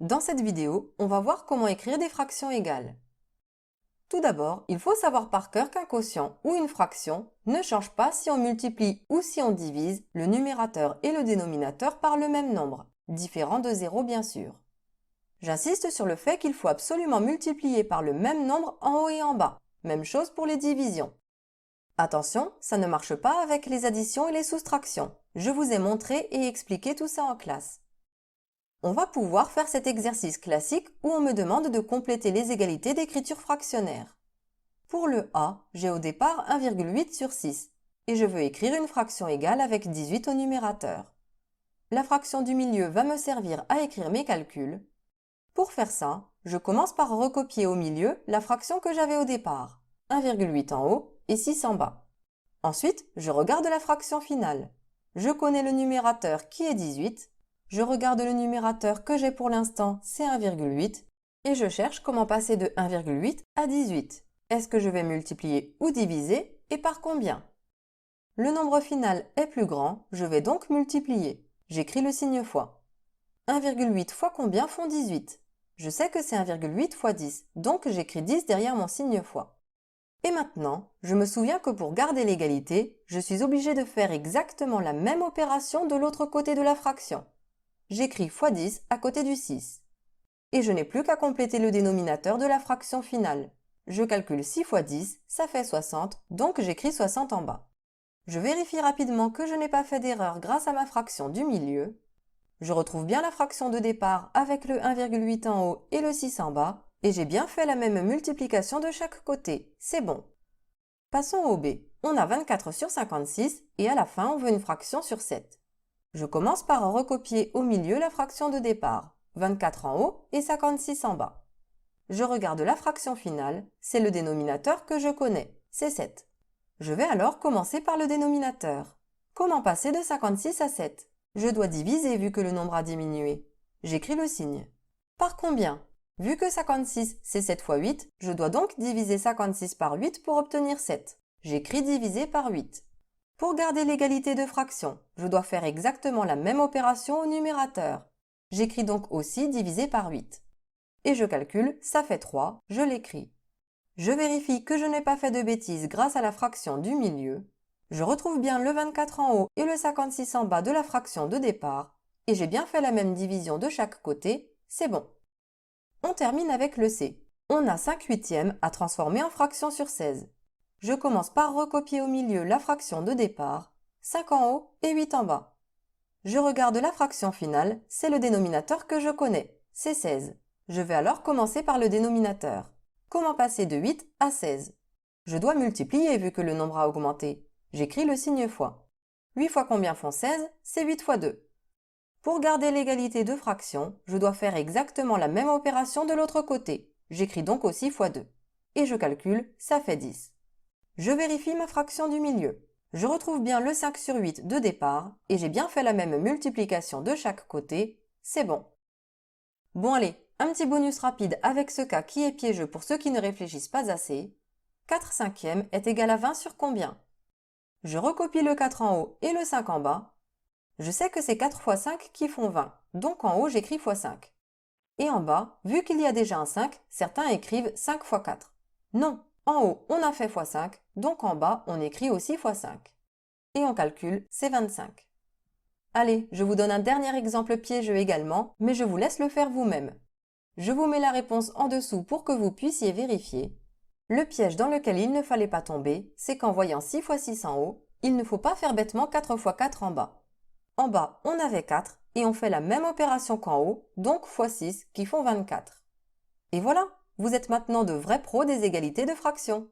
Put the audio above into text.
Dans cette vidéo, on va voir comment écrire des fractions égales. Tout d'abord, il faut savoir par cœur qu'un quotient ou une fraction ne change pas si on multiplie ou si on divise le numérateur et le dénominateur par le même nombre, différent de 0 bien sûr. J'insiste sur le fait qu'il faut absolument multiplier par le même nombre en haut et en bas, même chose pour les divisions. Attention, ça ne marche pas avec les additions et les soustractions. Je vous ai montré et expliqué tout ça en classe. On va pouvoir faire cet exercice classique où on me demande de compléter les égalités d'écriture fractionnaire. Pour le A, j'ai au départ 1,8 sur 6 et je veux écrire une fraction égale avec 18 au numérateur. La fraction du milieu va me servir à écrire mes calculs. Pour faire ça, je commence par recopier au milieu la fraction que j'avais au départ, 1,8 en haut et 6 en bas. Ensuite, je regarde la fraction finale. Je connais le numérateur qui est 18. Je regarde le numérateur que j'ai pour l'instant, c'est 1,8, et je cherche comment passer de 1,8 à 18. Est-ce que je vais multiplier ou diviser, et par combien? Le nombre final est plus grand, je vais donc multiplier. J'écris le signe fois. 1,8 fois combien font 18? Je sais que c'est 1,8 fois 10, donc j'écris 10 derrière mon signe fois. Et maintenant, je me souviens que pour garder l'égalité, je suis obligé de faire exactement la même opération de l'autre côté de la fraction. J'écris x 10 à côté du 6. Et je n'ai plus qu'à compléter le dénominateur de la fraction finale. Je calcule 6 fois 10, ça fait 60, donc j'écris 60 en bas. Je vérifie rapidement que je n'ai pas fait d'erreur grâce à ma fraction du milieu. Je retrouve bien la fraction de départ avec le 1,8 en haut et le 6 en bas, et j'ai bien fait la même multiplication de chaque côté, c'est bon. Passons au B. On a 24 sur 56 et à la fin on veut une fraction sur 7. Je commence par recopier au milieu la fraction de départ, 24 en haut et 56 en bas. Je regarde la fraction finale, c'est le dénominateur que je connais, c'est 7. Je vais alors commencer par le dénominateur. Comment passer de 56 à 7? Je dois diviser vu que le nombre a diminué. J'écris le signe. Par combien? Vu que 56 c'est 7 fois 8, je dois donc diviser 56 par 8 pour obtenir 7. J'écris diviser par 8. Pour garder l'égalité de fraction, je dois faire exactement la même opération au numérateur. J'écris donc aussi divisé par 8. Et je calcule, ça fait 3, je l'écris. Je vérifie que je n'ai pas fait de bêtises grâce à la fraction du milieu. Je retrouve bien le 24 en haut et le 56 en bas de la fraction de départ. Et j'ai bien fait la même division de chaque côté, c'est bon. On termine avec le C. On a 5 huitièmes à transformer en fraction sur 16. Je commence par recopier au milieu la fraction de départ, 5 en haut et 8 en bas. Je regarde la fraction finale, c'est le dénominateur que je connais, c'est 16. Je vais alors commencer par le dénominateur. Comment passer de 8 à 16? Je dois multiplier vu que le nombre a augmenté. J'écris le signe fois. 8 fois combien font 16? C'est 8 fois 2. Pour garder l'égalité de fraction, je dois faire exactement la même opération de l'autre côté. J'écris donc aussi fois 2. Et je calcule, ça fait 10. Je vérifie ma fraction du milieu. Je retrouve bien le 5 sur 8 de départ et j'ai bien fait la même multiplication de chaque côté, c'est bon. Bon allez, un petit bonus rapide avec ce cas qui est piégeux pour ceux qui ne réfléchissent pas assez. 4 cinquièmes est égal à 20 sur combien? Je recopie le 4 en haut et le 5 en bas. Je sais que c'est 4 fois 5 qui font 20, donc en haut j'écris fois 5. Et en bas, vu qu'il y a déjà un 5, certains écrivent 5 fois 4. Non, en haut on a fait fois 5, donc en bas on écrit aussi fois 5. Et on calcule, c'est 25. Allez, je vous donne un dernier exemple piégeux également, mais je vous laisse le faire vous-même. Je vous mets la réponse en dessous pour que vous puissiez vérifier. Le piège dans lequel il ne fallait pas tomber, c'est qu'en voyant 6 fois 6 en haut, il ne faut pas faire bêtement 4 fois 4 en bas. En bas, on avait 4 et on fait la même opération qu'en haut, donc fois 6 qui font 24. Et voilà, vous êtes maintenant de vrais pros des égalités de fractions.